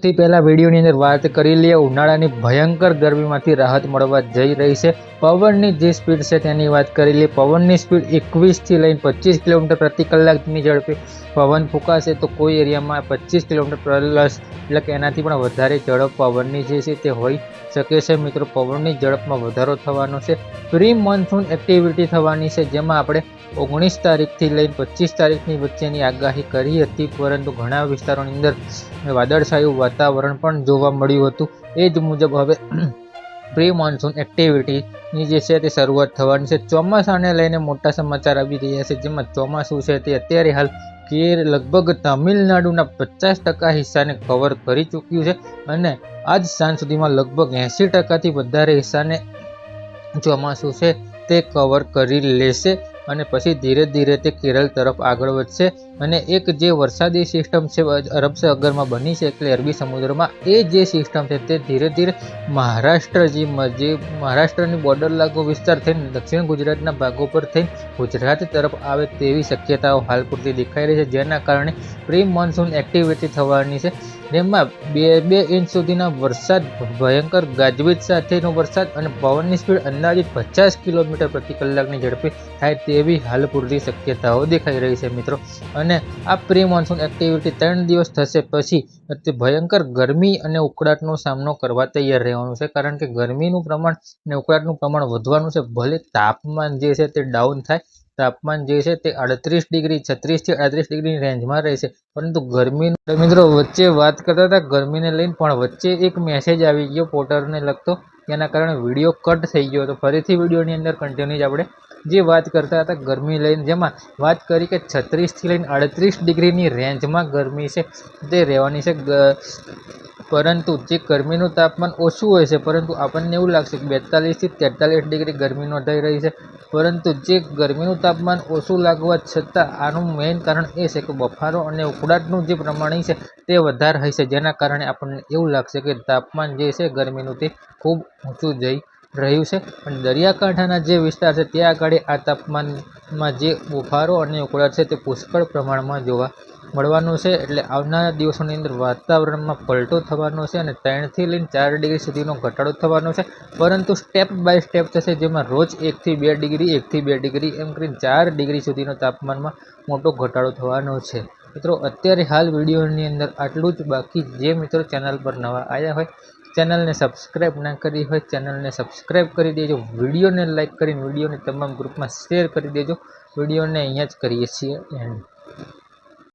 થી પહેલા વિડીયોની અંદર વાત કરી લઈએ ઉનાળાની ભયંકર ગરમીમાંથી રાહત મળવા જઈ રહી છે। પવનની જે સ્પીડ છે તેની વાત કરી લઈએ। પવનની સ્પીડ 21 થી લઈને 25 કિલોમીટર પ્રતિ કલાકની ઝડપે પવન ફૂંકાશે તો કોઈ એરિયામાં 25 કિલોમીટર પ્લસ એટલે કે એનાથી પણ વધારે ઝડપ પવનની જે છે તે હોઈ શકે છે। મિત્રો, પવનની ઝડપમાં વધારો થવાનો છે। પ્રી મોન્સૂન એક્ટિવિટી થવાની છે, જેમાં આપણે 19 તારીખથી લઈને 25 તારીખની વચ્ચેની આગાહી કરી હતી, પરંતુ ઘણા વિસ્તારોની અંદર વાદળછાયું વાતાવરણ પણ જોવા મળ્યું હતું। એ જ મુજબ હવે પ્રી મોન્સૂન એક્ટિવિટીની જે છે તે શરૂઆત થવાની છે। ચોમાસાને લઈને મોટા સમાચાર આવી રહ્યા છે, જેમાં ચોમાસું છે તે અત્યારે હાલ કે લગભગ તમિલનાડુના 50% હિસ્સાને કવર કરી ચૂક્યું છે અને આજ સાંજ સુધીમાં લગભગ 80%થી વધારે હિસ્સાને ચોમાસું છે તે કવર કરી લેશે અને પછી ધીરે ધીરે તે કેરળ તરફ આગળ વધશે અને એક જે વરસાદી સિસ્ટમ છે અરબ સાગરમાં બની છે એટલે અરબી સમુદ્રમાં, એ જે સિસ્ટમ છે તે ધીરે ધીરે મહારાષ્ટ્રની બોર્ડર લાગુ વિસ્તાર થઈને દક્ષિણ ગુજરાતના ભાગો પર થઈને ગુજરાત તરફ આવે તેવી શક્યતાઓ હાલ પૂરતી દેખાઈ રહી છે, જેના કારણે પ્રી મોન્સૂન એક્ટિવિટી થવાની છે, જેમાં 2 ઇંચ સુધીના વરસાદ, ભયંકર ગાજવીજ સાથેનો વરસાદ અને પવનની સ્પીડ અંદાજિત 50 કિલોમીટર પ્રતિ કલાકની ઝડપે થાય તેવી હાલ પૂરતી શક્યતાઓ દેખાઈ રહી છે મિત્રો। અને આ પ્રી મોન્સૂન એક્ટિવિટી 3 દિવસ થશે પછી તે ભયંકર ગરમી અને ઉકળાટનો સામનો કરવા તૈયાર રહેવાનું છે, કારણ કે ગરમીનું પ્રમાણ અને ઉકળાટનું પ્રમાણ વધવાનું છે। ભલે તાપમાન જે છે તે ડાઉન થાય, તાપમાન જે છે તે 38 ડિગ્રી 36 થી 38 ડિગ્રીની રેન્જમાં રહેશે, પરંતુ ગરમીનું મિત્રો વચ્ચે વાત કરતા હતા ગરમીને લઈને, પણ વચ્ચે એક મેસેજ આવી ગયો પોર્ટરને લગતો, તેના કારણે વિડીયો કટ થઈ ગયો હતો। ફરીથી વિડીયોની અંદર કન્ટિન્યુ આપણે જે વાત કરતા હતા ગરમી લઈને, જેમાં વાત કરી કે 36 થી લઈને 38 ડિગ્રીની રેન્જમાં ગરમી છે તે રહેવાની છે, પરંતુ જે ગરમીનું તાપમાન ઓછું હોય છે, પરંતુ આપણને એવું લાગશે કે 42 થી 43 ડિગ્રી ગરમી નોંધાઈ રહી છે, પરંતુ જે ગરમીનું તાપમાન ઓછું લાગવા છતાં આનું મેઇન કારણ એ છે કે બફારો અને ઉકળાટનું જે પ્રમાણ છે તે વધારે હશે, જેના કારણે આપણને એવું લાગશે કે તાપમાન જે છે ગરમીનું તે ખૂબ ઊંચું જઈ રહ્યું છે। અને દરિયાકાંઠાના જે વિસ્તાર છે ત્યાં આગળ આ તાપમાનમાં જે બફારો અને ઉકળાટ છે તે પુષ્કળ પ્રમાણમાં જોવા મળવાનું છે, એટલે આવનારા દિવસોની અંદર વાતાવરણમાં પલટો થવાનો છે અને 3 થી લઈને 4 ડિગ્રી સુધીનો ઘટાડો થવાનો છે, પરંતુ સ્ટેપ બાય સ્ટેપ થશે, જેમાં રોજ 1 થી 2 ડિગ્રી 1 થી 2 ડિગ્રી એમ કરીને 4 ડિગ્રી સુધીનો તાપમાનમાં મોટો ઘટાડો થવાનો છે। મિત્રો, અત્યારે હાલ વિડીયોની અંદર આટલું જ। બાકી જે મિત્રો ચેનલ પર નવા આવ્યા હોય, ચેનલને સબસ્ક્રાઈબ ના કરી હોય, ચેનલને સબસ્ક્રાઈબ કરી દેજો, વિડીયોને લાઇક કરીને વિડીયોને તમામ ગ્રુપમાં શેર કરી દેજો। વિડીયોને અહીંયા જ કરીએ છીએ એન્ડ।